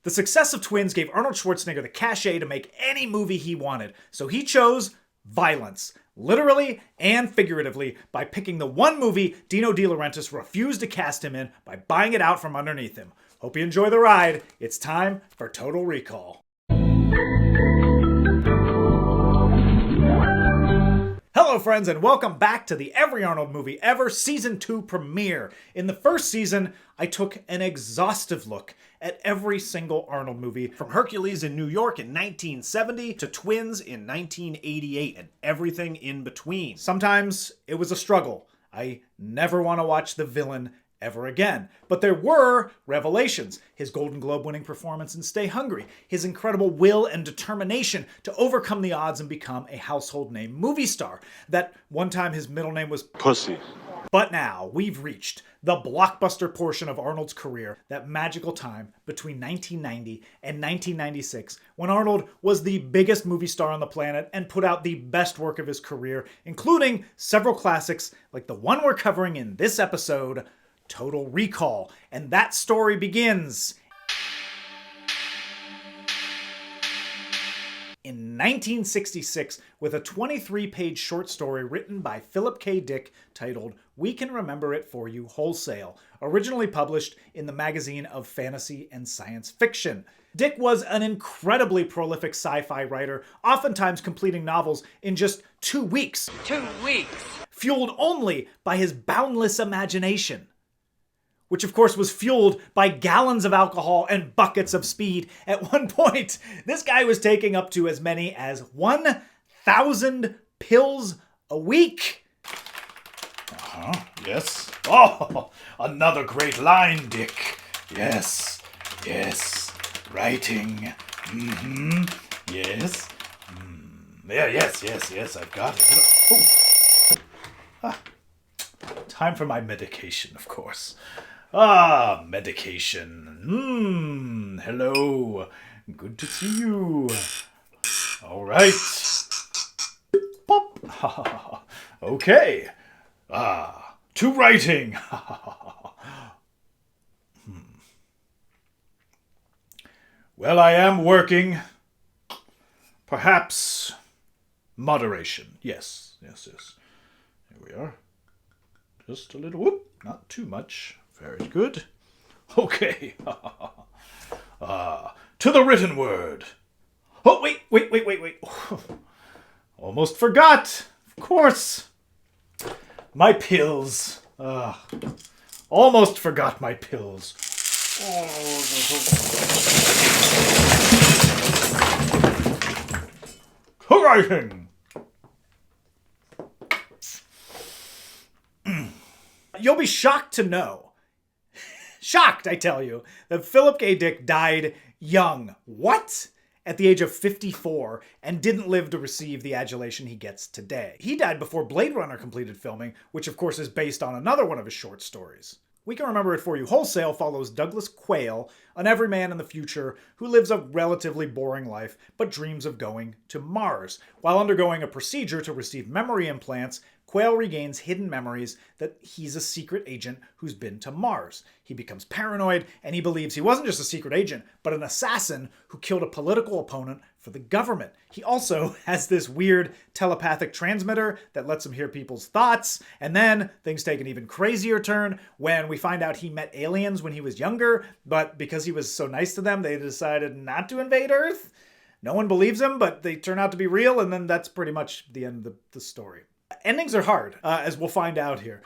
The success of Twins gave Arnold Schwarzenegger the cachet to make any movie he wanted, so he chose violence, literally and figuratively, by picking the one movie Dino de Laurentiis refused to cast him in by buying it out from underneath him. Hope you enjoy the ride. It's time for Total Recall. Hello friends, and welcome back to the Every Arnold Movie Ever Season 2 premiere. In the first season, I took an exhaustive look at every single Arnold movie, from Hercules in New York in 1970 to Twins in 1988, and everything in between. Sometimes it was a struggle. I never want to watch the villain ever again. But there were revelations. His Golden Globe winning performance in Stay Hungry, his incredible will and determination to overcome the odds and become a household name movie star. That one time his middle name was Pussy. But now we've reached the blockbuster portion of Arnold's career, that magical time between 1990 and 1996, when Arnold was the biggest movie star on the planet and put out the best work of his career, including several classics like the one we're covering in this episode, Total Recall. And that story begins in 1966 with a 23-page short story written by Philip K. Dick titled We Can Remember It For You Wholesale, originally published in the magazine of fantasy and science fiction. Dick was an incredibly prolific sci-fi writer, oftentimes completing novels in just 2 weeks. 2 weeks! Fueled only by his boundless imagination, which of course was fueled by gallons of alcohol and buckets of speed. At one point, this guy was taking up to as many as 1,000 pills a week. Yes. Oh, another great line, Dick. Yes. Writing. Yes. Yeah, yes, I've got it. Oh. Time for my medication, of course. Medication. Hello. Good to see you. All right. Pop. Okay. To writing. Well, I am working. Perhaps moderation. Yes. Here we are. Just a little, whoop, not too much. Very good. Okay. To the written word. Oh, wait. Almost forgot. Of course. My pills. Almost forgot my pills. Writing. You'll be shocked to know, shocked, I tell you, that Philip K. Dick died young. What? At the age of 54, and didn't live to receive the adulation he gets today. He died before Blade Runner completed filming, which of course is based on another one of his short stories. We Can Remember It For You Wholesale follows Douglas Quayle, an everyman in the future who lives a relatively boring life but dreams of going to Mars. While undergoing a procedure to receive memory implants, Quayle regains hidden memories that he's a secret agent who's been to Mars. He becomes paranoid, and he believes he wasn't just a secret agent, but an assassin who killed a political opponent for the government. He also has this weird telepathic transmitter that lets him hear people's thoughts, and then things take an even crazier turn when we find out he met aliens when he was younger, but because he was so nice to them, they decided not to invade Earth. No one believes him, but they turn out to be real, and then that's pretty much the end of the story. Endings are hard, as we'll find out here.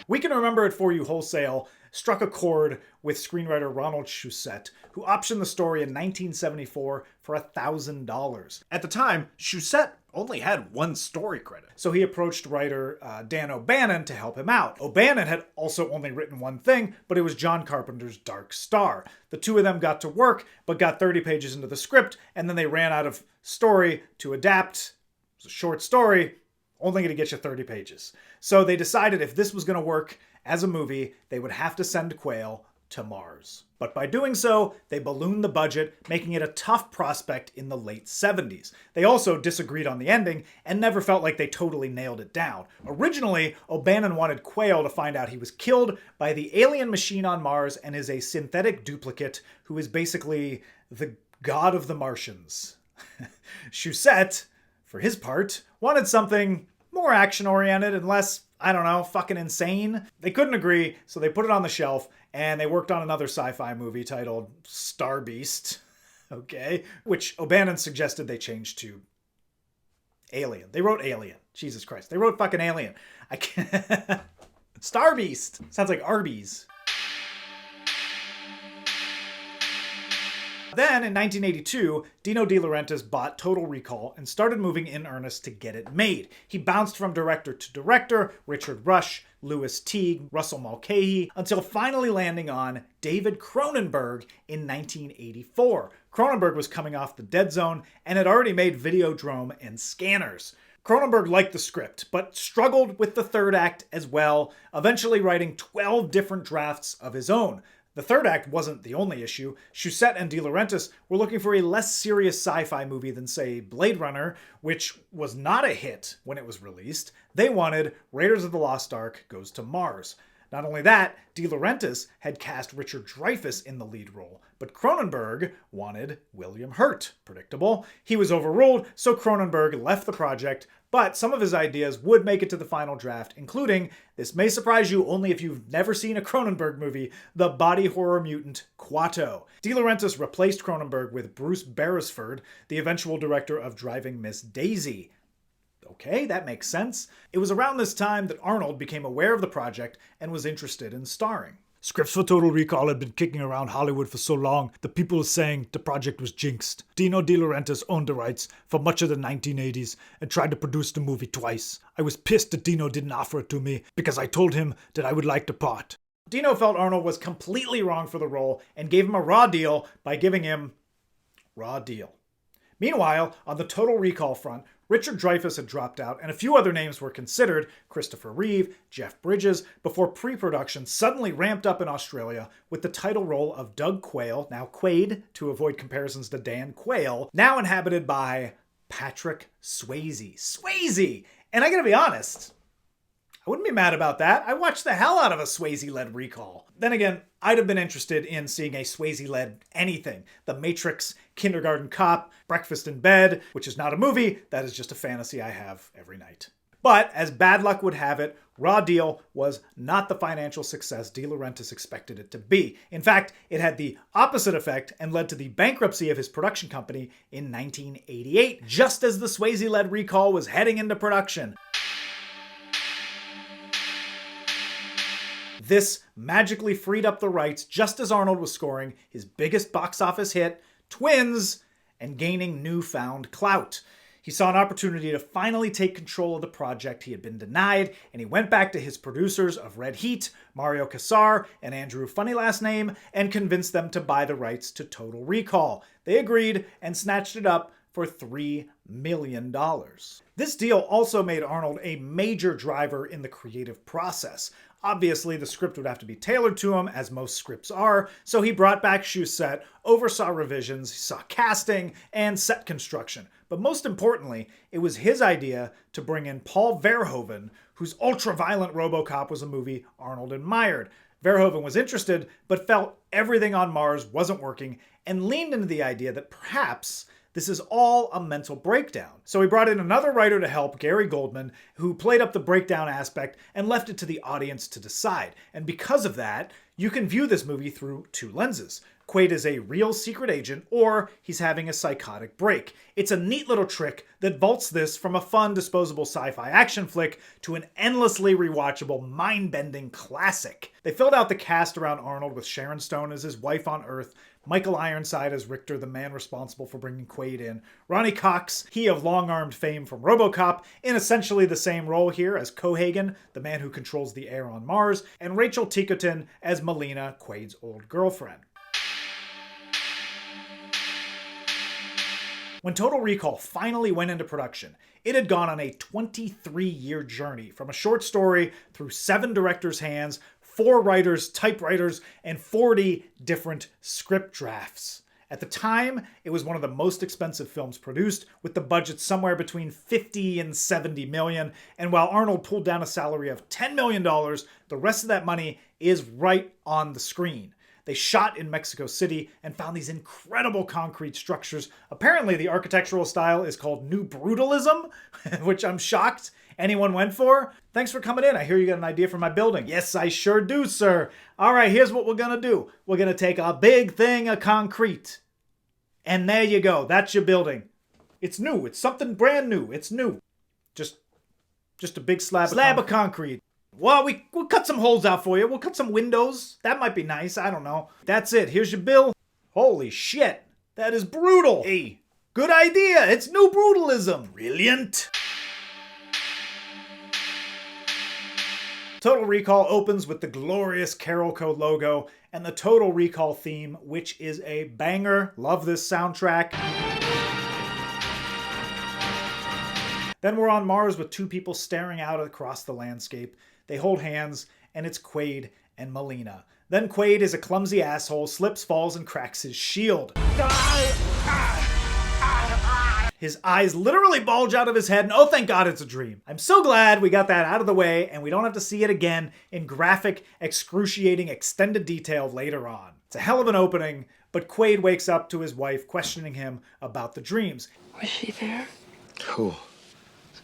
We Can Remember It For You Wholesale struck a chord with screenwriter Ronald Shusett, who optioned the story in 1974 for $1,000. At the time, Shusett only had one story credit, so he approached writer Dan O'Bannon to help him out. O'Bannon had also only written one thing, but it was John Carpenter's Dark Star. The two of them got to work, but got 30 pages into the script, and then they ran out of story to adapt. It was a short story, only going to get you 30 pages. So they decided if this was going to work as a movie, they would have to send Quayle to Mars. But by doing so, they ballooned the budget, making it a tough prospect in the late 70s. They also disagreed on the ending and never felt like they totally nailed it down. Originally, O'Bannon wanted Quayle to find out he was killed by the alien machine on Mars and is a synthetic duplicate who is basically the god of the Martians. Shusett, for his part, wanted something more action-oriented and less, I don't know, fucking insane. They couldn't agree, so they put it on the shelf, and they worked on another sci-fi movie titled Star Beast, okay, which O'Bannon suggested they change to Alien. They wrote Alien. Jesus Christ. They wrote fucking Alien. I can't... Star Beast. Sounds like Arby's. Then, in 1982, Dino de Laurentiis bought Total Recall and started moving in earnest to get it made. He bounced from director to director, Richard Rush, Louis Teague, Russell Mulcahy, until finally landing on David Cronenberg in 1984. Cronenberg was coming off The Dead Zone and had already made Videodrome and Scanners. Cronenberg liked the script, but struggled with the third act as well, eventually writing 12 different drafts of his own. The third act wasn't the only issue. Shusett and De Laurentiis were looking for a less serious sci-fi movie than, say, Blade Runner, which was not a hit when it was released. They wanted Raiders of the Lost Ark Goes to Mars. Not only that, De Laurentiis had cast Richard Dreyfuss in the lead role, but Cronenberg wanted William Hurt. Predictable. He was overruled, so Cronenberg left the project, but some of his ideas would make it to the final draft, including, this may surprise you only if you've never seen a Cronenberg movie, the body horror mutant Kuato. De Laurentiis replaced Cronenberg with Bruce Beresford, the eventual director of Driving Miss Daisy. Okay, that makes sense. It was around this time that Arnold became aware of the project and was interested in starring. Scripts for Total Recall had been kicking around Hollywood for so long that people were saying the project was jinxed. Dino de Laurentiis owned the rights for much of the 1980s and tried to produce the movie twice. I was pissed that Dino didn't offer it to me because I told him that I would like the part. Dino felt Arnold was completely wrong for the role and gave him a raw deal by giving him raw deal. Meanwhile, on the Total Recall front, Richard Dreyfuss had dropped out and a few other names were considered, Christopher Reeve, Jeff Bridges, before pre-production suddenly ramped up in Australia with the title role of Doug Quayle, now Quaid to avoid comparisons to Dan Quayle, now inhabited by Patrick Swayze. Swayze! And I gotta be honest, I wouldn't be mad about that. I watched the hell out of a Swayze-led Recall. Then again, I'd have been interested in seeing a Swayze-led anything. The Matrix, Kindergarten Cop, Breakfast in Bed, which is not a movie, that is just a fantasy I have every night. But, as bad luck would have it, Raw Deal was not the financial success De Laurentiis expected it to be. In fact, it had the opposite effect and led to the bankruptcy of his production company in 1988, just as the Swayze-led Recall was heading into production. This magically freed up the rights just as Arnold was scoring his biggest box office hit, Twins, and gaining newfound clout. He saw an opportunity to finally take control of the project he had been denied, and he went back to his producers of Red Heat, Mario Kassar and Andrew Funny Last Name, and convinced them to buy the rights to Total Recall. They agreed and snatched it up for $3 million. This deal also made Arnold a major driver in the creative process. Obviously, the script would have to be tailored to him, as most scripts are, so he brought back Shusett, oversaw revisions, he saw casting, and set construction. But most importantly, it was his idea to bring in Paul Verhoeven, whose ultra-violent RoboCop was a movie Arnold admired. Verhoeven was interested, but felt everything on Mars wasn't working, and leaned into the idea that perhaps this is all a mental breakdown. So he brought in another writer to help, Gary Goldman, who played up the breakdown aspect and left it to the audience to decide. And because of that, you can view this movie through two lenses. Quaid is a real secret agent, or he's having a psychotic break. It's a neat little trick that vaults this from a fun, disposable sci-fi action flick to an endlessly rewatchable, mind-bending classic. They filled out the cast around Arnold with Sharon Stone as his wife on Earth, Michael Ironside as Richter, the man responsible for bringing Quaid in, Ronnie Cox, he of long-armed fame from RoboCop, in essentially the same role here as Cohagen, the man who controls the air on Mars, and Rachel Ticotin as Melina, Quaid's old girlfriend. When Total Recall finally went into production, it had gone on a 23-year journey from a short story through 7 directors' hands, 4 writers, typewriters, and 40 different script drafts. At the time, it was one of the most expensive films produced, with the budget somewhere between 50 and 70 million. And while Arnold pulled down a salary of $10 million, the rest of that money is right on the screen. They shot in Mexico City and found these incredible concrete structures. Apparently, the architectural style is called New Brutalism, which I'm shocked anyone went for. Thanks for coming in. I hear you got an idea for my building. Yes, I sure do, sir. All right, here's what we're gonna do. We're gonna take a big thing of concrete. And there you go. That's your building. It's new. It's something brand new. It's new. Just a big slab of concrete. Well, we'll cut some holes out for you. We'll cut some windows. That might be nice. I don't know. That's it. Here's your bill. Holy shit. That is brutal. Hey, good idea. It's New Brutalism. Brilliant. Total Recall opens with the glorious Carolco logo and the Total Recall theme, which is a banger. Love this soundtrack. Then we're on Mars with 2 people staring out across the landscape. They hold hands, and it's Quaid and Melina. Then Quaid is a clumsy asshole, slips, falls, and cracks his shield. His eyes literally bulge out of his head, and oh, thank God it's a dream. I'm so glad we got that out of the way, and we don't have to see it again in graphic, excruciating, extended detail later on. It's a hell of an opening, but Quaid wakes up to his wife questioning him about the dreams. Was she there? Who?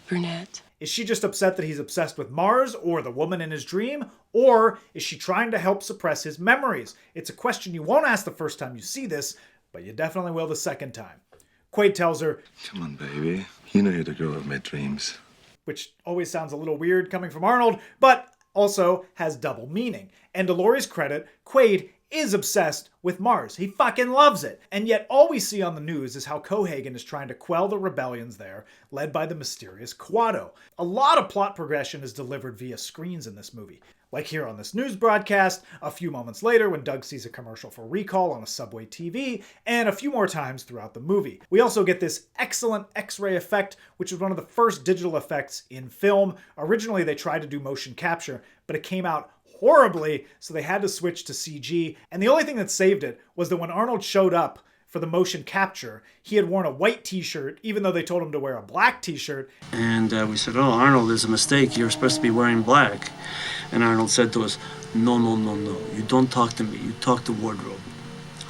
Brunette. Is she just upset that he's obsessed with Mars or the woman in his dream? Or is she trying to help suppress his memories? It's a question you won't ask the first time you see this, but you definitely will the second time. Quaid tells her, Come on, baby. You know you're the girl of my dreams. which always sounds a little weird coming from Arnold, but also has double meaning. And to Laurie's credit, Quaid is obsessed with Mars. He fucking loves it. And yet all we see on the news is how Cohagen is trying to quell the rebellions there, led by the mysterious Quado. A lot of plot progression is delivered via screens in this movie. Like here on this news broadcast, a few moments later when Doug sees a commercial for Recall on a subway TV, and a few more times throughout the movie. We also get this excellent X-ray effect, which was one of the first digital effects in film. Originally they tried to do motion capture, but it came out horribly, so they had to switch to CG. And the only thing that saved it was that when Arnold showed up for the motion capture, he had worn a white t-shirt, even though they told him to wear a black t-shirt. And we said, oh, Arnold, there's a mistake. You're supposed to be wearing black. And Arnold said to us, no. You don't talk to me. You talk to wardrobe.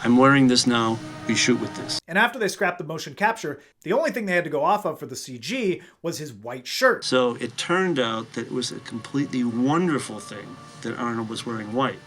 I'm wearing this now. We shoot with this. And after they scrapped the motion capture, the only thing they had to go off of for the CG was his white shirt. So it turned out that it was a completely wonderful thing that Arnold was wearing white.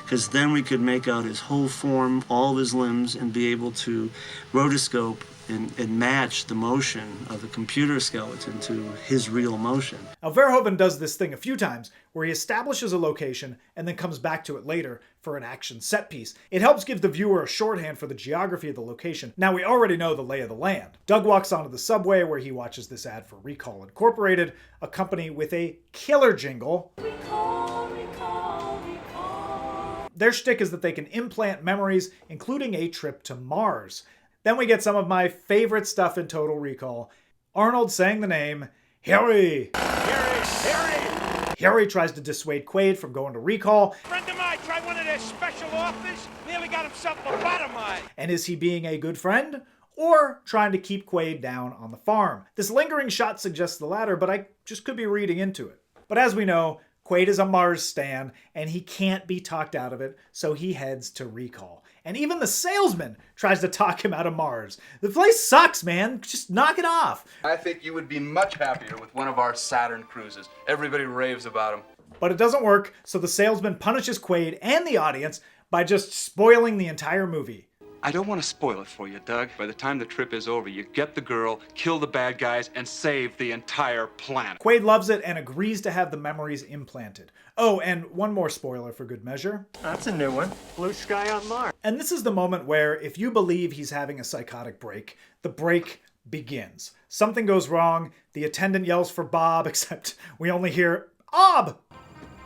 Because then we could make out his whole form, all of his limbs, and be able to rotoscope and match the motion of the computer skeleton to his real motion. Now, Verhoeven does this thing a few times, where he establishes a location and then comes back to it later for an action set piece. It helps give the viewer a shorthand for the geography of the location. Now, we already know the lay of the land. Doug walks onto the subway where he watches this ad for Recall Incorporated, a company with a killer jingle. Recall, recall, recall. Their shtick is that they can implant memories, including a trip to Mars. Then we get some of my favorite stuff in Total Recall. Arnold saying the name, Harry! Harry! Harry tries to dissuade Quaid from going to Recall. Friend of mine tried one of their special offers, nearly got himself lobotomized. And is he being a good friend? Or trying to keep Quaid down on the farm? This lingering shot suggests the latter, but I just could be reading into it. But as we know, Quaid is a Mars stan, and he can't be talked out of it, so he heads to Recall. And even the salesman tries to talk him out of Mars. The place sucks, man. Just knock it off. I think you would be much happier with one of our Saturn cruises. Everybody raves about them. But it doesn't work, so the salesman punishes Quaid and the audience by just spoiling the entire movie. I don't want to spoil it for you, Doug. By the time the trip is over, you get the girl, kill the bad guys, and save the entire planet. Quaid loves it and agrees to have the memories implanted. Oh, and one more spoiler for good measure. That's a new one. Blue sky on Mars. And this is the moment where, if you believe he's having a psychotic break, the break begins. Something goes wrong, the attendant yells for Bob, except we only hear, Ob!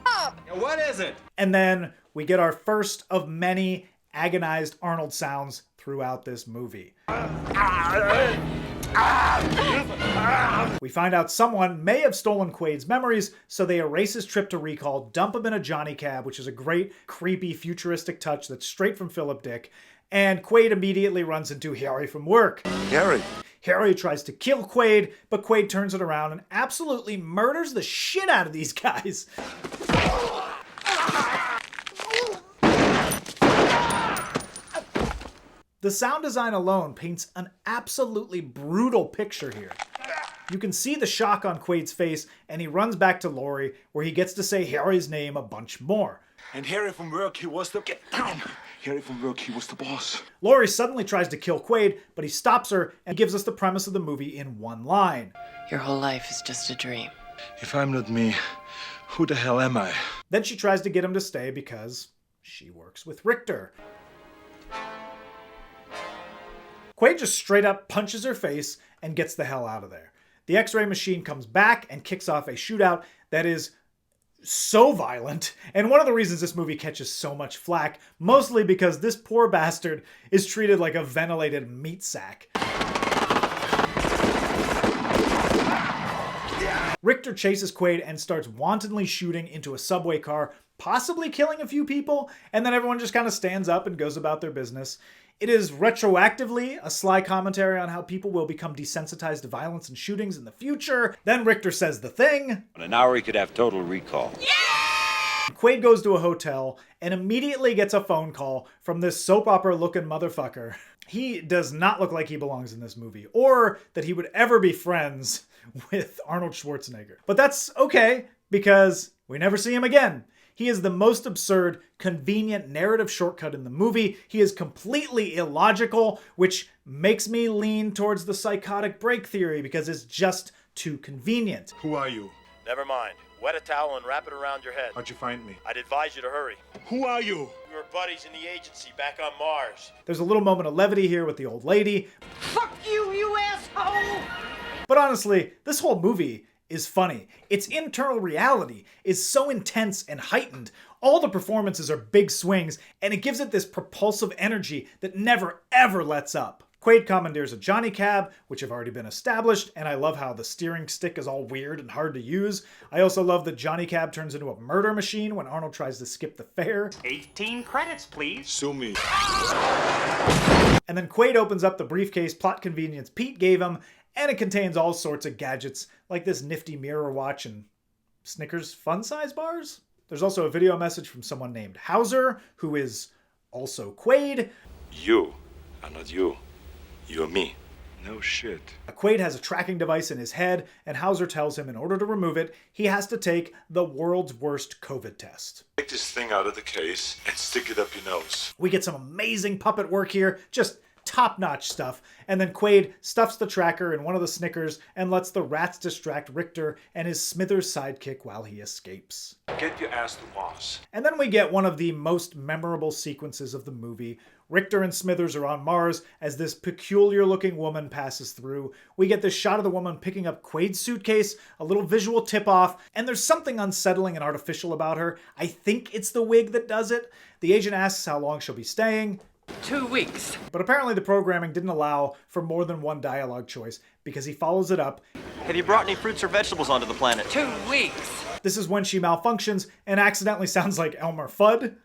Bob! What is it? And then we get our first of many agonized Arnold sounds throughout this movie. We find out someone may have stolen Quaid's memories, so they erase his trip to recall, dump him in a Johnny cab, which is a great, creepy, futuristic touch that's straight from Philip Dick, and Quaid immediately runs into Harry from work. Harry. Harry tries to kill Quaid, but Quaid turns it around and absolutely murders the shit out of these guys. The sound design alone paints an absolutely brutal picture here. You can see the shock on Quaid's face, and he runs back to Laurie, where he gets to say Harry's name a bunch more. And Harry from work, he was the... Get down! Harry from work, he was the boss. Laurie suddenly tries to kill Quaid, but he stops her and gives us the premise of the movie in one line. Your whole life is just a dream. If I'm not me, who the hell am I? Then she tries to get him to stay because she works with Richter. Quaid just straight up punches her face and gets the hell out of there. The X-ray machine comes back and kicks off a shootout that is so violent, and one of the reasons this movie catches so much flack, mostly because this poor bastard is treated like a ventilated meat sack. Richter chases Quaid and starts wantonly shooting into a subway car, possibly killing a few people, and then everyone just kind of stands up and goes about their business. It is retroactively a sly commentary on how people will become desensitized to violence and shootings in the future. Then Richter says the thing. In an hour, he could have total recall. Yeah! Quaid goes to a hotel and immediately gets a phone call from this soap opera looking motherfucker. He does not look like he belongs in this movie, or that he would ever be friends with Arnold Schwarzenegger. But that's okay, because we never see him again. He is the most absurd, convenient narrative shortcut in the movie. He is completely illogical, which makes me lean towards the psychotic break theory because it's just too convenient. Who are you? Never mind. Wet a towel and wrap it around your head. How'd you find me? I'd advise you to hurry. Who are you? We were buddies in the agency back on Mars. There's a little moment of levity here with the old lady. Fuck you, you asshole! But honestly, this whole movie is funny. Its internal reality is so intense and heightened. All the performances are big swings, and it gives it this propulsive energy that never ever lets up. Quaid commandeers a Johnny cab, which have already been established, and I love how the steering stick is all weird and hard to use. I also love that Johnny cab turns into a murder machine when Arnold tries to skip the fare. 18 credits, please. Sue me. And then Quaid opens up the briefcase plot convenience Pete gave him, and it contains all sorts of gadgets, like this nifty mirror watch and Snickers fun size bars. There's also a video message from someone named Hauser, who is also Quaid. You are not you. You're me. No shit. Quaid has a tracking device in his head, and Hauser tells him in order to remove it, he has to take the world's worst COVID test. Take this thing out of the case and stick it up your nose. We get some amazing puppet work here, just top-notch stuff, and then Quaid stuffs the tracker in one of the Snickers and lets the rats distract Richter and his Smithers sidekick while he escapes. Get your ass to Mars. And then we get one of the most memorable sequences of the movie. Richter and Smithers are on Mars as this peculiar-looking woman passes through. We get this shot of the woman picking up Quaid's suitcase, a little visual tip-off, and there's something unsettling and artificial about her. I think it's the wig that does it. The agent asks how long she'll be staying. 2 weeks. But apparently the programming didn't allow for more than one dialogue choice because he follows it up. Have you brought any fruits or vegetables onto the planet? 2 weeks. This is when she malfunctions and accidentally sounds like Elmer Fudd.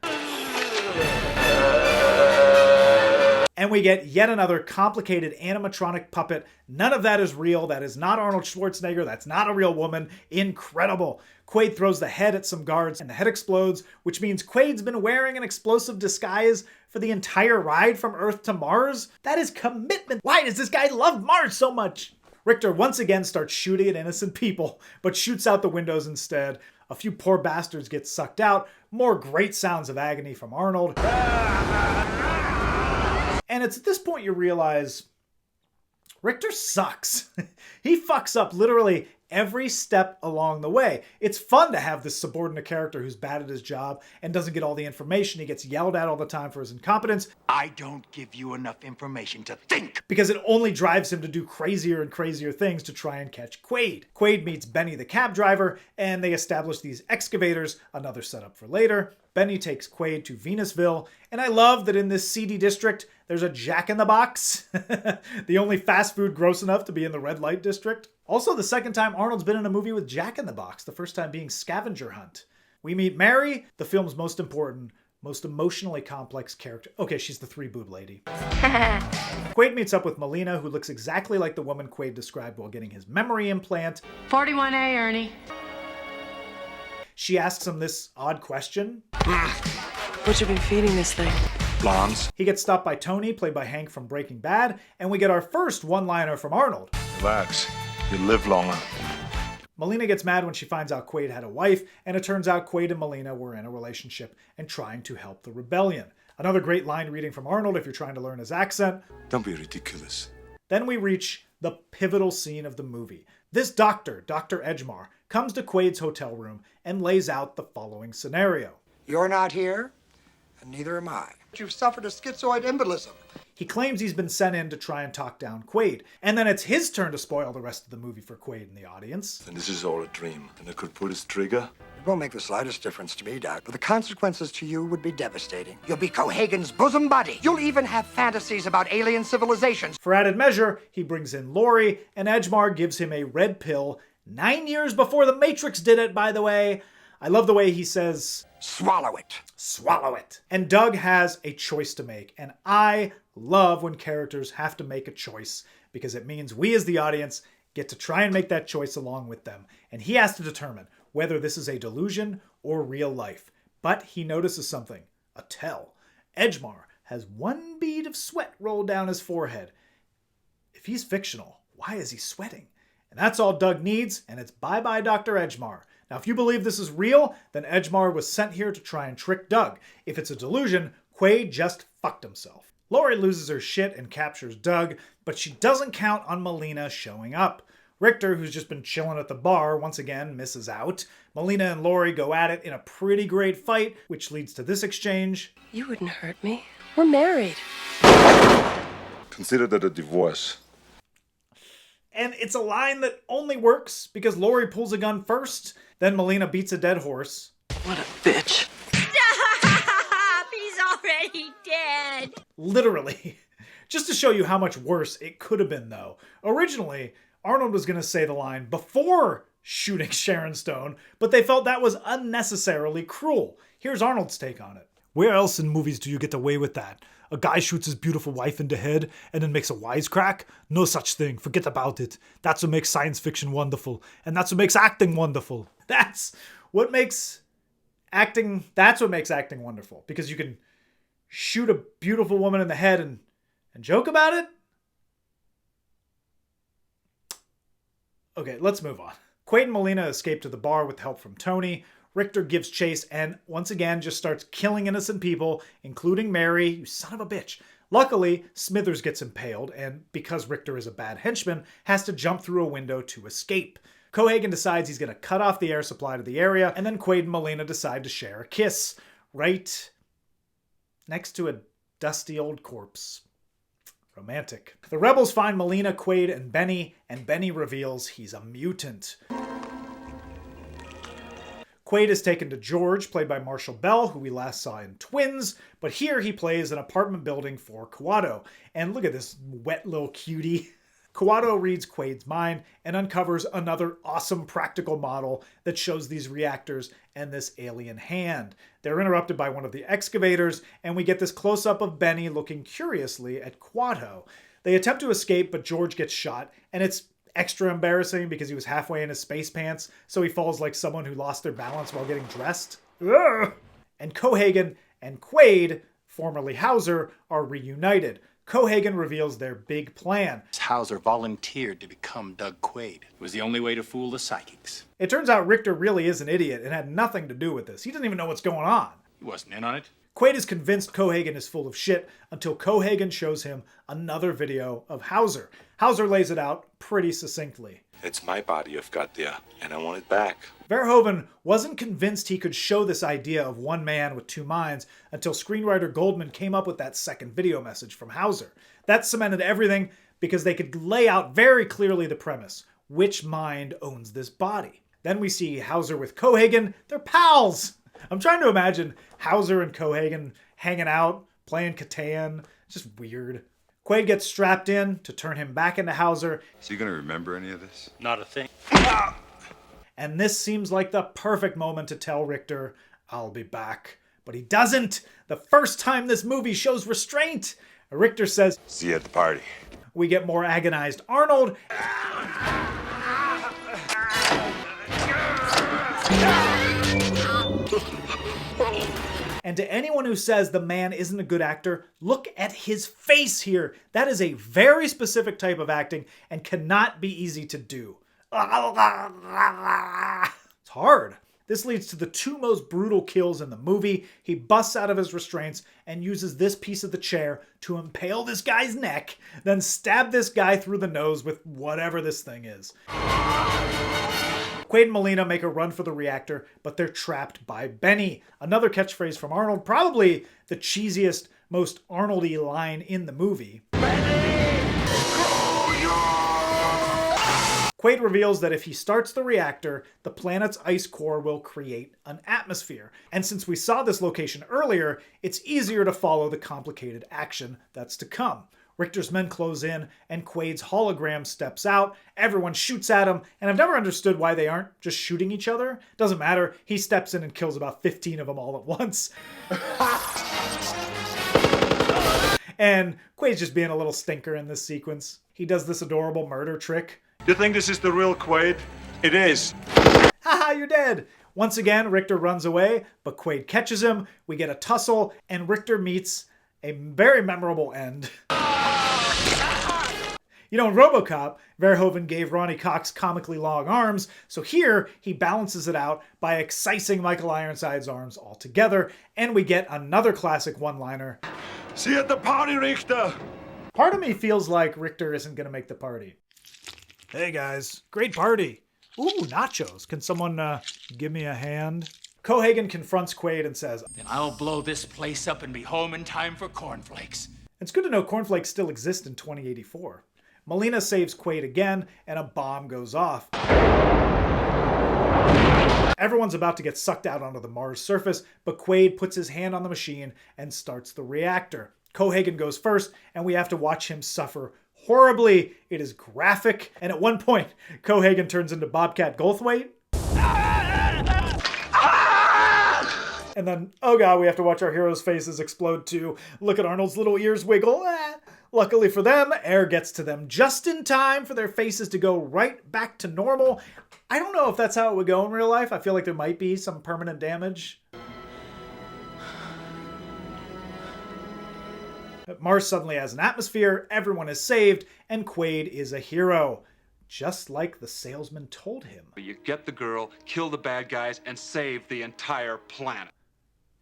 And we get yet another complicated animatronic puppet. None of that is real. That is not Arnold Schwarzenegger. That's not a real woman. Incredible. Quaid throws the head at some guards and the head explodes, which means Quaid's been wearing an explosive disguise for the entire ride from Earth to Mars. That is commitment. Why does this guy love Mars so much? Richter once again starts shooting at innocent people, but shoots out the windows instead. A few poor bastards get sucked out. More great sounds of agony from Arnold. And it's at this point you realize Richter sucks. He fucks up literally every step along the way. It's fun to have this subordinate character who's bad at his job and doesn't get all the information. He gets yelled at all the time for his incompetence. I don't give you enough information to think. Because it only drives him to do crazier and crazier things to try and catch Quaid. Quaid meets Benny the cab driver, and they establish these excavators, another setup for later. Benny takes Quaid to Venusville, and I love that in this seedy district, there's a Jack in the Box, the only fast food gross enough to be in the red light district. Also, the second time Arnold's been in a movie with Jack in the Box, the first time being Scavenger Hunt. We meet Mary, the film's most important, most emotionally complex character. Okay, she's the three-boob lady. Quaid meets up with Melina, who looks exactly like the woman Quaid described while getting his memory implant. 41A, Ernie. She asks him this odd question. What you been feeding this thing? Blondes. He gets stopped by Tony, played by Hank from Breaking Bad, and we get our first one-liner from Arnold. Relax. You live longer. Melina gets mad when she finds out Quaid had a wife, and it turns out Quaid and Melina were in a relationship and trying to help the rebellion. Another great line reading from Arnold if you're trying to learn his accent. Don't be ridiculous. Then we reach the pivotal scene of the movie. This doctor, Dr. Edgemar, comes to Quaid's hotel room and lays out the following scenario. You're not here, and neither am I. You've suffered a schizoid embolism. He claims he's been sent in to try and talk down Quaid, and then it's his turn to spoil the rest of the movie for Quaid and the audience. And this is all a dream, and I could pull this trigger. It won't make the slightest difference to me, Doc, but the consequences to you would be devastating. You'll be Cohagen's bosom buddy. You'll even have fantasies about alien civilizations. For added measure, he brings in Laurie, and Edgemar gives him a red pill 9 years before The Matrix did it, by the way. I love the way he says, swallow it. Swallow it. And Doug has a choice to make, and I love when characters have to make a choice because it means we as the audience get to try and make that choice along with them. And he has to determine whether this is a delusion or real life. But he notices something, a tell. Edgemar has one bead of sweat roll down his forehead. If he's fictional, why is he sweating? And that's all Doug needs, and it's bye-bye Dr. Edgemar. Now, if you believe this is real, then Edgemar was sent here to try and trick Doug. If it's a delusion, Quaid just fucked himself. Laurie loses her shit and captures Doug, but she doesn't count on Melina showing up. Richter, who's just been chilling at the bar, once again misses out. Melina and Laurie go at it in a pretty great fight, which leads to this exchange. You wouldn't hurt me. We're married. Consider that a divorce. And it's a line that only works because Laurie pulls a gun first, then Melina beats a dead horse. What a bitch. Stop! He's already dead. Literally. Just to show you how much worse it could have been, though. Originally, Arnold was going to say the line before shooting Sharon Stone, but they felt that was unnecessarily cruel. Here's Arnold's take on it. Where else in movies do you get away with that? A guy shoots his beautiful wife in the head and then makes a wisecrack? No such thing. Forget about it. That's what makes science fiction wonderful. And that's what makes acting wonderful. That's what makes acting wonderful. Because you can shoot a beautiful woman in the head and joke about it? Okay, let's move on. Quaid and Melina escape to the bar with help from Tony. Richter gives chase and, once again, just starts killing innocent people, including Mary, you son of a bitch. Luckily, Smithers gets impaled, and because Richter is a bad henchman, has to jump through a window to escape. Cohagen decides he's going to cut off the air supply to the area, and then Quaid and Melina decide to share a kiss. Right next to a dusty old corpse. Romantic. The rebels find Melina, Quaid, and Benny reveals he's a mutant. Quaid is taken to George, played by Marshall Bell, who we last saw in Twins, but here he plays an apartment building for Kawato. And look at this wet little cutie. Kawato reads Quaid's mind and uncovers another awesome practical model that shows these reactors and this alien hand. They're interrupted by one of the excavators, and we get this close-up of Benny looking curiously at Kawato. They attempt to escape, but George gets shot, and it's extra embarrassing because he was halfway in his space pants, so he falls like someone who lost their balance while getting dressed. Ugh! And Cohagen and Quaid, formerly Hauser, are reunited. Cohagen reveals their big plan. Hauser volunteered to become Doug Quaid. It was the only way to fool the psychics. It turns out Richter really is an idiot and had nothing to do with this. He doesn't even know what's going on. He wasn't in on it. Quaid is convinced Cohagen is full of shit until Cohagen shows him another video of Hauser. Hauser lays it out pretty succinctly. It's my body you've got there, and I want it back. Verhoeven wasn't convinced he could show this idea of one man with two minds until screenwriter Goldman came up with that second video message from Hauser. That cemented everything because they could lay out very clearly the premise. Which mind owns this body? Then we see Hauser with Cohagen. They're pals! I'm trying to imagine Hauser and Cohagen hanging out, playing Catan. It's just weird. Quaid gets strapped in to turn him back into Hauser. Is he gonna remember any of this? Not a thing. And this seems like the perfect moment to tell Richter, I'll be back. But he doesn't. The first time this movie shows restraint. Richter says, see you at the party. We get more agonized Arnold. And to anyone who says the man isn't a good actor, look at his face here. That is a very specific type of acting and cannot be easy to do. It's hard. This leads to the two most brutal kills in the movie. He busts out of his restraints and uses this piece of the chair to impale this guy's neck, then stab this guy through the nose with whatever this thing is. Quaid and Molina make a run for the reactor, but they're trapped by Benny. Another catchphrase from Arnold, probably the cheesiest, most Arnold-y line in the movie. Quaid reveals that if he starts the reactor, the planet's ice core will create an atmosphere. And since we saw this location earlier, it's easier to follow the complicated action that's to come. Richter's men close in, and Quaid's hologram steps out. Everyone shoots at him, and I've never understood why they aren't just shooting each other. Doesn't matter. He steps in and kills about 15 of them all at once. And Quaid's just being a little stinker in this sequence. He does this adorable murder trick. You think this is the real Quaid? It is. Haha, you're dead! Once again, Richter runs away, but Quaid catches him. We get a tussle, and Richter meets a very memorable end. You know, in RoboCop, Verhoeven gave Ronnie Cox comically long arms, so here he balances it out by excising Michael Ironside's arms altogether, and we get another classic one-liner. See you at the party, Richter! Part of me feels like Richter isn't going to make the party. Hey guys, great party. Ooh, nachos. Can someone give me a hand? Cohagen confronts Quaid and says, Then I'll blow this place up and be home in time for cornflakes. It's good to know cornflakes still exist in 2084. Molina saves Quaid again, and a bomb goes off. Everyone's about to get sucked out onto the Mars surface, but Quaid puts his hand on the machine and starts the reactor. Cohagen goes first, and we have to watch him suffer horribly. It is graphic, and at one point, Cohagen turns into Bobcat Goldthwait. And then, oh god, we have to watch our heroes' faces explode too. Look at Arnold's little ears wiggle. Luckily for them, air gets to them just in time for their faces to go right back to normal. I don't know if that's how it would go in real life. I feel like there might be some permanent damage. Mars suddenly has an atmosphere, everyone is saved, and Quaid is a hero. Just like the salesman told him. You get the girl, kill the bad guys, and save the entire planet.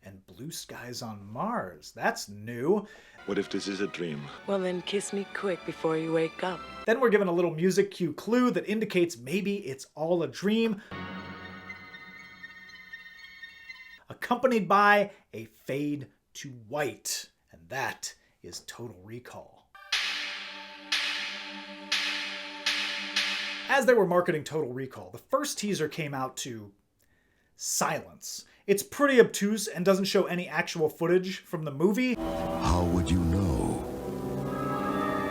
And blue skies on Mars. That's new. What if this is a dream? Well, then kiss me quick before you wake up. Then we're given a little music cue clue that indicates maybe it's all a dream. Accompanied by a fade to white. And that is Total Recall. As they were marketing Total Recall, the first teaser came out to silence. It's pretty obtuse and doesn't show any actual footage from the movie. How would you know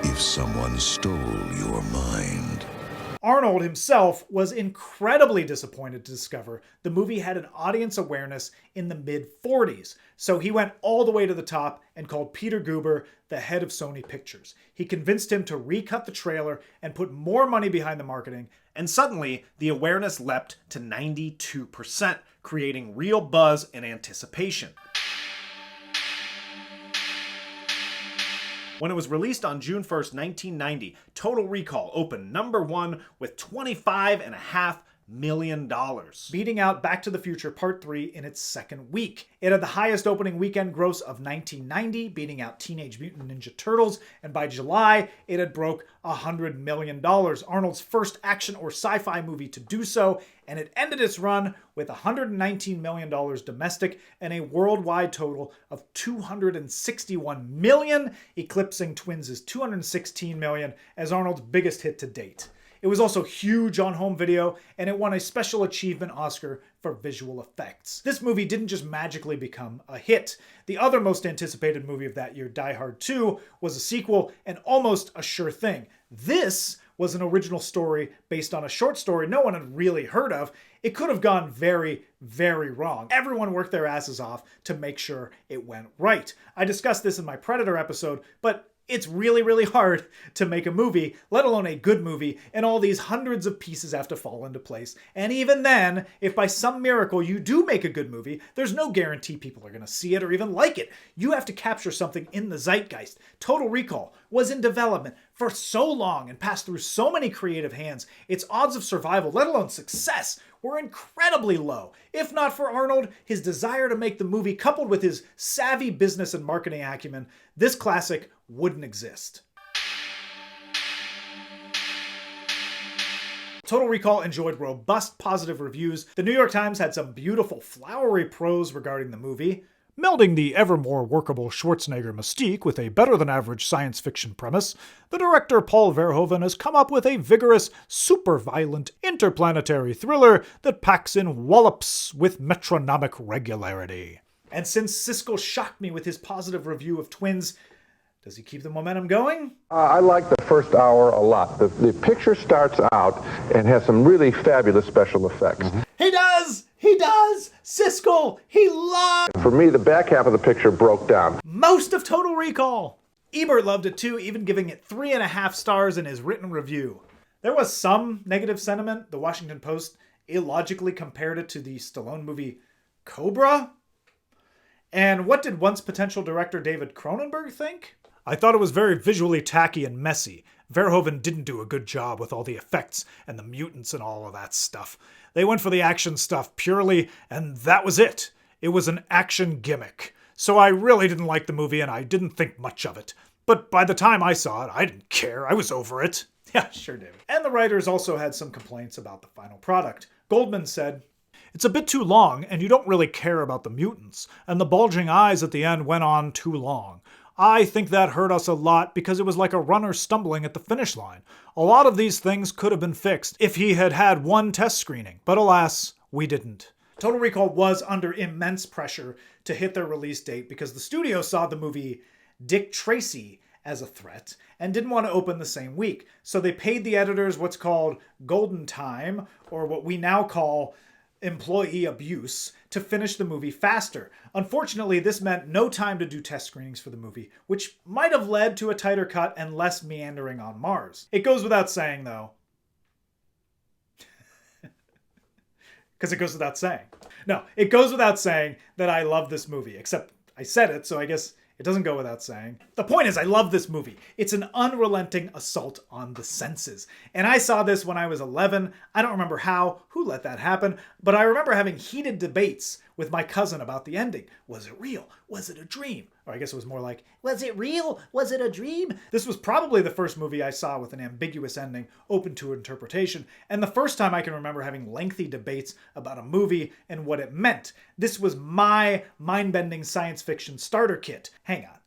if someone stole your mind? Arnold himself was incredibly disappointed to discover the movie had an audience awareness in the mid-40s, so he went all the way to the top and called Peter Guber, the head of Sony Pictures. He convinced him to recut the trailer and put more money behind the marketing, and suddenly the awareness leapt to 92%, creating real buzz and anticipation. When it was released on June 1st, 1990, Total Recall opened #1 with $25.5 million, beating out Back to the Future Part 3 in its second week. It had the highest opening weekend gross of 1990, beating out Teenage Mutant Ninja Turtles, and by July, it had broke $100 million, Arnold's first action or sci-fi movie to do so, and it ended its run with $119 million domestic and a worldwide total of $261 million, eclipsing Twins' $216 million as Arnold's biggest hit to date. It was also huge on home video, and it won a Special Achievement Oscar for visual effects. This movie didn't just magically become a hit. The other most anticipated movie of that year, Die Hard 2, was a sequel and almost a sure thing. This was an original story based on a short story no one had really heard of. It could have gone very, very wrong. Everyone worked their asses off to make sure it went right. I discussed this in my Predator episode, but it's really, really hard to make a movie, let alone a good movie, and all these hundreds of pieces have to fall into place. And even then, if by some miracle you do make a good movie, there's no guarantee people are going to see it or even like it. You have to capture something in the zeitgeist. Total Recall was in development for so long and passed through so many creative hands, its odds of survival, let alone success, were incredibly low. If not for Arnold, his desire to make the movie coupled with his savvy business and marketing acumen, this classic wouldn't exist. Total Recall enjoyed robust positive reviews. The New York Times had some beautiful flowery prose regarding the movie. Melding the ever more workable Schwarzenegger mystique with a better-than-average science fiction premise, the director Paul Verhoeven has come up with a vigorous, super-violent, interplanetary thriller that packs in wallops with metronomic regularity. And since Siskel shocked me with his positive review of Twins, does he keep the momentum going? I like the first hour a lot. The picture starts out and has some really fabulous special effects. He does! He does! Siskel, he lied! For me, the back half of the picture broke down. Most of Total Recall. Ebert loved it too, even giving it 3.5 stars in his written review. There was some negative sentiment. The Washington Post illogically compared it to the Stallone movie Cobra. And what did once potential director David Cronenberg think? I thought it was very visually tacky and messy. Verhoeven didn't do a good job with all the effects and the mutants and all of that stuff. They went for the action stuff purely, and that was it. It was an action gimmick. So I really didn't like the movie, and I didn't think much of it. But by the time I saw it, I didn't care. I was over it. Yeah, sure did. And the writers also had some complaints about the final product. Goldman said, "It's a bit too long, and you don't really care about the mutants, and the bulging eyes at the end went on too long. I think that hurt us a lot because it was like a runner stumbling at the finish line. A lot of these things could have been fixed if he had had one test screening, but alas, we didn't." Total Recall was under immense pressure to hit their release date because the studio saw the movie Dick Tracy as a threat and didn't want to open the same week. So they paid the editors what's called golden time, or what we now call employee abuse, to finish the movie faster. Unfortunately, this meant no time to do test screenings for the movie, which might have led to a tighter cut and less meandering on Mars. It goes without saying, though. Because it goes without saying. No, it goes without saying that I love this movie, except I said it, so I guess it doesn't go without saying. The point is, I love this movie. It's an unrelenting assault on the senses. And I saw this when I was 11. I don't remember how, who let that happen, but I remember having heated debates with my cousin about the ending. Was it real? Was it a dream? Or I guess it was more like, was it real? Was it a dream? This was probably the first movie I saw with an ambiguous ending, open to interpretation, and the first time I can remember having lengthy debates about a movie and what it meant. This was my mind-bending science fiction starter kit. Hang on.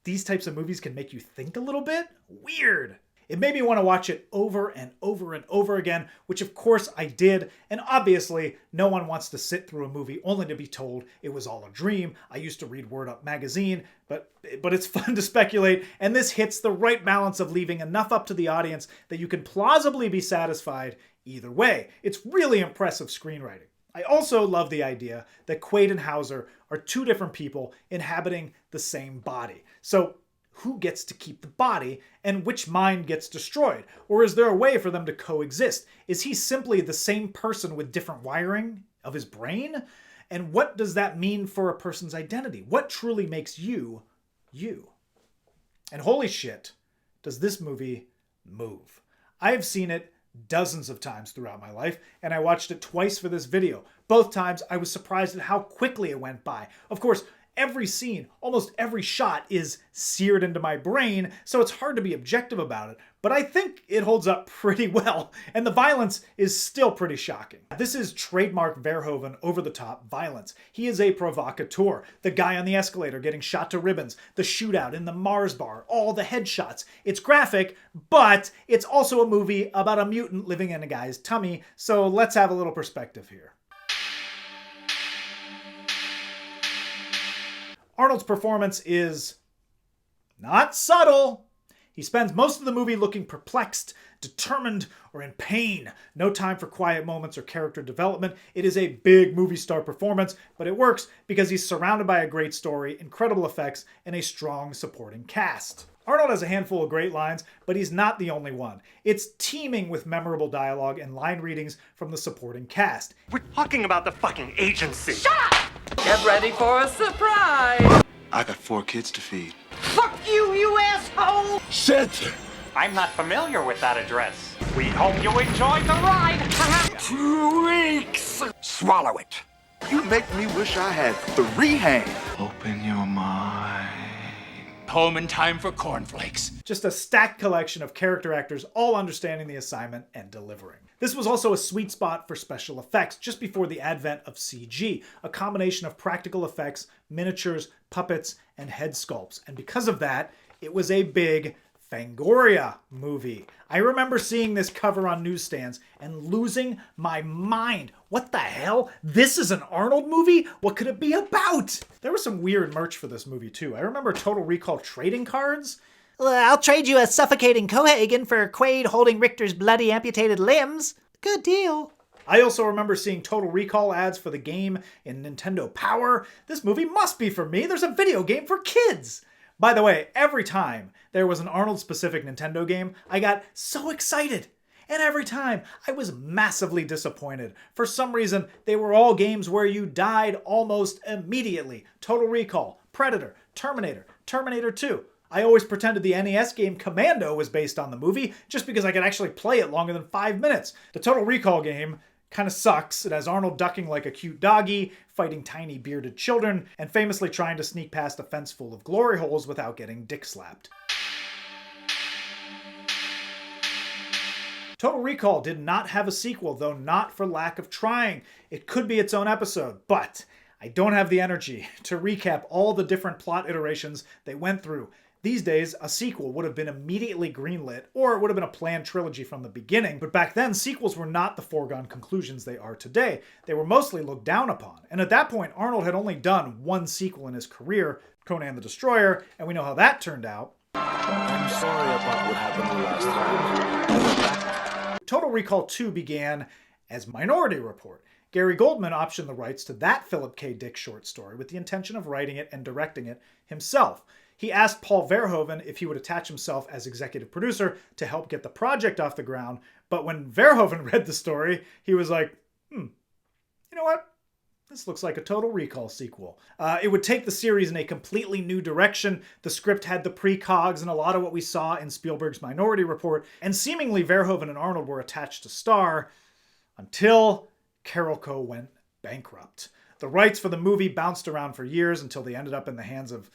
These types of movies can make you think a little bit? Weird. It made me want to watch it over and over and over again, which of course I did, and obviously no one wants to sit through a movie only to be told it was all a dream. I used to read Word Up magazine, but it's fun to speculate, and this hits the right balance of leaving enough up to the audience that you can plausibly be satisfied either way. It's really impressive screenwriting. I also love the idea that Quaid and Hauser are two different people inhabiting the same body. So who gets to keep the body and which mind gets destroyed? Or is there a way for them to coexist? Is he simply the same person with different wiring of his brain? And what does that mean for a person's identity? What truly makes you, you? And holy shit, does this movie move. I have seen it dozens of times throughout my life, and I watched it twice for this video. Both times I was surprised at how quickly it went by. Of course, every scene, almost every shot is seared into my brain, so it's hard to be objective about it, but I think it holds up pretty well, and the violence is still pretty shocking. This is trademark Verhoeven over-the-top violence. He is a provocateur. The guy on the escalator getting shot to ribbons, the shootout in the Mars bar, all the headshots. It's graphic, but it's also a movie about a mutant living in a guy's tummy, so let's have a little perspective here. Arnold's performance is not subtle. He spends most of the movie looking perplexed, determined, or in pain. No time for quiet moments or character development. It is a big movie star performance, but it works because he's surrounded by a great story, incredible effects, and a strong supporting cast. Arnold has a handful of great lines, but he's not the only one. It's teeming with memorable dialogue and line readings from the supporting cast. We're talking about the fucking agency. Shut up! Get ready for a surprise! I got 4 kids to feed. Fuck you, you asshole! Shit! I'm not familiar with that address. We hope you enjoyed the ride. 2 weeks! Swallow it. You make me wish I had 3 hands. Open your mind. Home in time for cornflakes. Just a stacked collection of character actors all understanding the assignment and delivering. This was also a sweet spot for special effects just before the advent of CG, a combination of practical effects, miniatures, puppets, and head sculpts. And because of that, it was a big Fangoria movie. I remember seeing this cover on newsstands and losing my mind. What the hell? This is an Arnold movie? What could it be about? There was some weird merch for this movie too. I remember Total Recall trading cards. I'll trade you a suffocating Cohagen for Quaid holding Richter's bloody amputated limbs. Good deal. I also remember seeing Total Recall ads for the game in Nintendo Power. This movie must be for me. There's a video game for kids. By the way, every time there was an Arnold-specific Nintendo game, I got so excited. And every time, I was massively disappointed. For some reason, they were all games where you died almost immediately. Total Recall, Predator, Terminator, Terminator 2. I always pretended the NES game Commando was based on the movie, just because I could actually play it longer than 5 minutes. The Total Recall game kind of sucks. It has Arnold ducking like a cute doggy, fighting tiny bearded children, and famously trying to sneak past a fence full of glory holes without getting dick slapped. Total Recall did not have a sequel, though not for lack of trying. It could be its own episode, but I don't have the energy to recap all the different plot iterations they went through. These days, a sequel would have been immediately greenlit, or it would have been a planned trilogy from the beginning, but back then, sequels were not the foregone conclusions they are today. They were mostly looked down upon, and at that point, Arnold had only done 1 sequel in his career, Conan the Destroyer, and we know how that turned out. I'm sorry about what happened last time. Total Recall 2 began as Minority Report. Gary Goldman optioned the rights to that Philip K. Dick short story with the intention of writing it and directing it himself. He asked Paul Verhoeven if he would attach himself as executive producer to help get the project off the ground, but when Verhoeven read the story, he was like, you know what? This looks like a Total Recall sequel. It would take the series in a completely new direction. The script had the precogs and a lot of what we saw in Spielberg's Minority Report, and seemingly Verhoeven and Arnold were attached to star until Carolco went bankrupt. The rights for the movie bounced around for years until they ended up in the hands of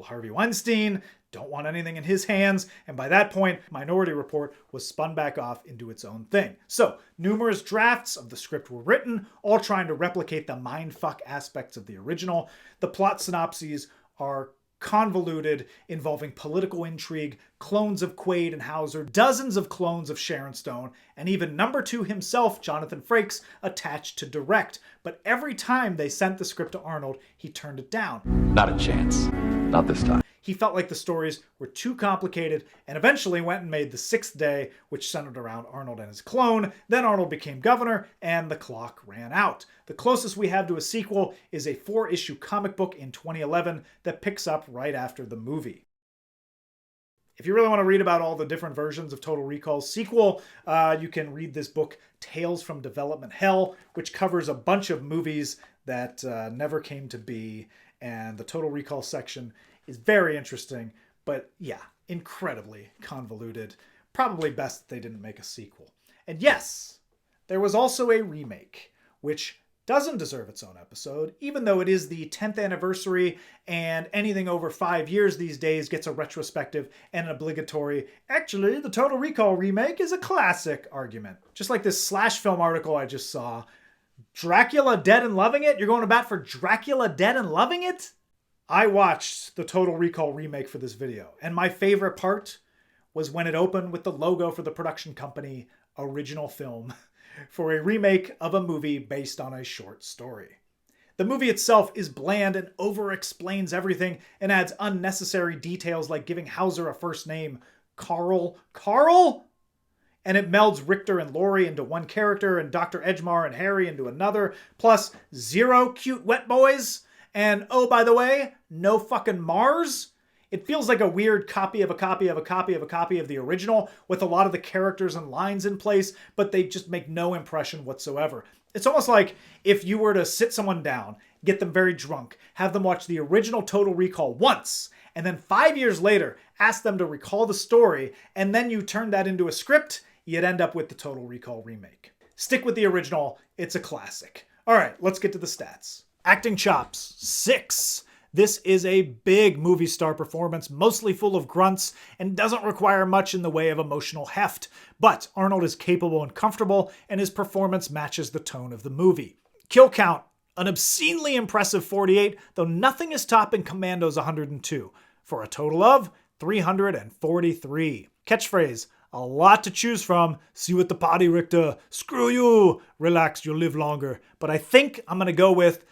Harvey Weinstein. Don't want anything in his hands. And by that point, Minority Report was spun back off into its own thing. So, numerous drafts of the script were written, all trying to replicate the mindfuck aspects of the original. The plot synopses are convoluted, involving political intrigue, clones of Quaid and Hauser, dozens of clones of Sharon Stone, and even number 2 himself, Jonathan Frakes, attached to direct. But every time they sent the script to Arnold, he turned it down. Not a chance. Not this time. He felt like the stories were too complicated and eventually went and made The Sixth Day, which centered around Arnold and his clone. Then Arnold became governor and the clock ran out. The closest we have to a sequel is a 4-issue comic book in 2011 that picks up right after the movie. If you really want to read about all the different versions of Total Recall's sequel, you can read this book, Tales from Development Hell, which covers a bunch of movies that never came to be, and the Total Recall section is very interesting, but yeah, incredibly convoluted. Probably best that they didn't make a sequel. And yes, there was also a remake, which doesn't deserve its own episode, even though it is the 10th anniversary and anything over 5 years these days gets a retrospective and an obligatory, actually, the Total Recall remake is a classic argument. Just like this Slash Film article I just saw. Dracula Dead and Loving It? You're going to bat for Dracula Dead and Loving It? I watched the Total Recall remake for this video, and my favorite part was when it opened with the logo for the production company, Original Film, for a remake of a movie based on a short story. The movie itself is bland and over-explains everything and adds unnecessary details like giving Hauser a first name, Carl? And it melds Richter and Laurie into one character and Dr. Edgemar and Harry into another, plus 0 cute wet boys, and oh, by the way, no fucking Mars. It feels like a weird copy of a copy of a copy of a copy of the original with a lot of the characters and lines in place, but they just make no impression whatsoever. It's almost like if you were to sit someone down, get them very drunk, have them watch the original Total Recall once, and then 5 years later, ask them to recall the story, and then you turn that into a script, you'd end up with the Total Recall remake. Stick with the original, it's a classic. All right, let's get to the stats. Acting chops, 6. This is a big movie star performance, mostly full of grunts, and doesn't require much in the way of emotional heft. But Arnold is capable and comfortable, and his performance matches the tone of the movie. Kill count, an obscenely impressive 48, though nothing is topping Commando's 102, for a total of 343. Catchphrase, a lot to choose from. See you at the party, Richter. Screw you. Relax, you'll live longer. But I think I'm going to go with...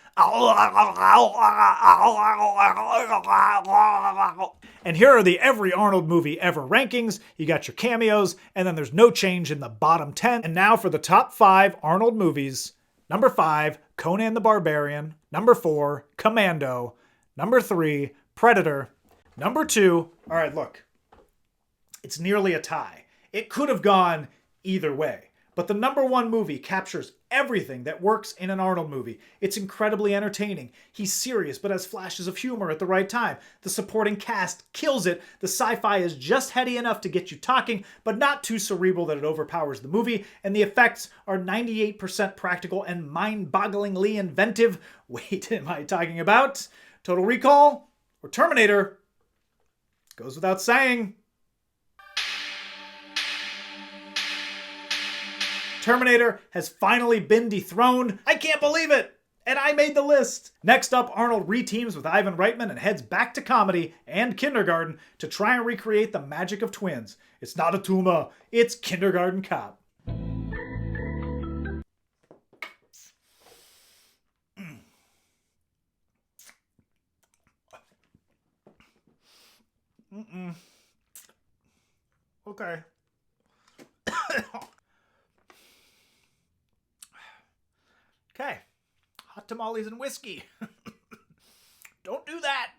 And here are the Every Arnold Movie Ever rankings. You got your cameos, and then there's no change in the bottom 10. And now for the top 5 Arnold movies. Number 5, Conan the Barbarian. Number 4, Commando. Number 3, Predator. Number 2, all right, look. It's nearly a tie. It could have gone either way. But the number 1 movie captures everything that works in an Arnold movie. It's incredibly entertaining. He's serious but has flashes of humor at the right time. The supporting cast kills it. The sci-fi is just heady enough to get you talking, but not too cerebral that it overpowers the movie. And the effects are 98% practical and mind-bogglingly inventive. Wait, am I talking about Total Recall or Terminator? Goes without saying. Terminator has finally been dethroned. I can't believe it! And I made the list! Next up, Arnold reteams with Ivan Reitman and heads back to comedy and kindergarten to try and recreate the magic of twins. It's not a tumor, it's Kindergarten Cop. Okay. Okay. Hot tamales and whiskey. Don't do that.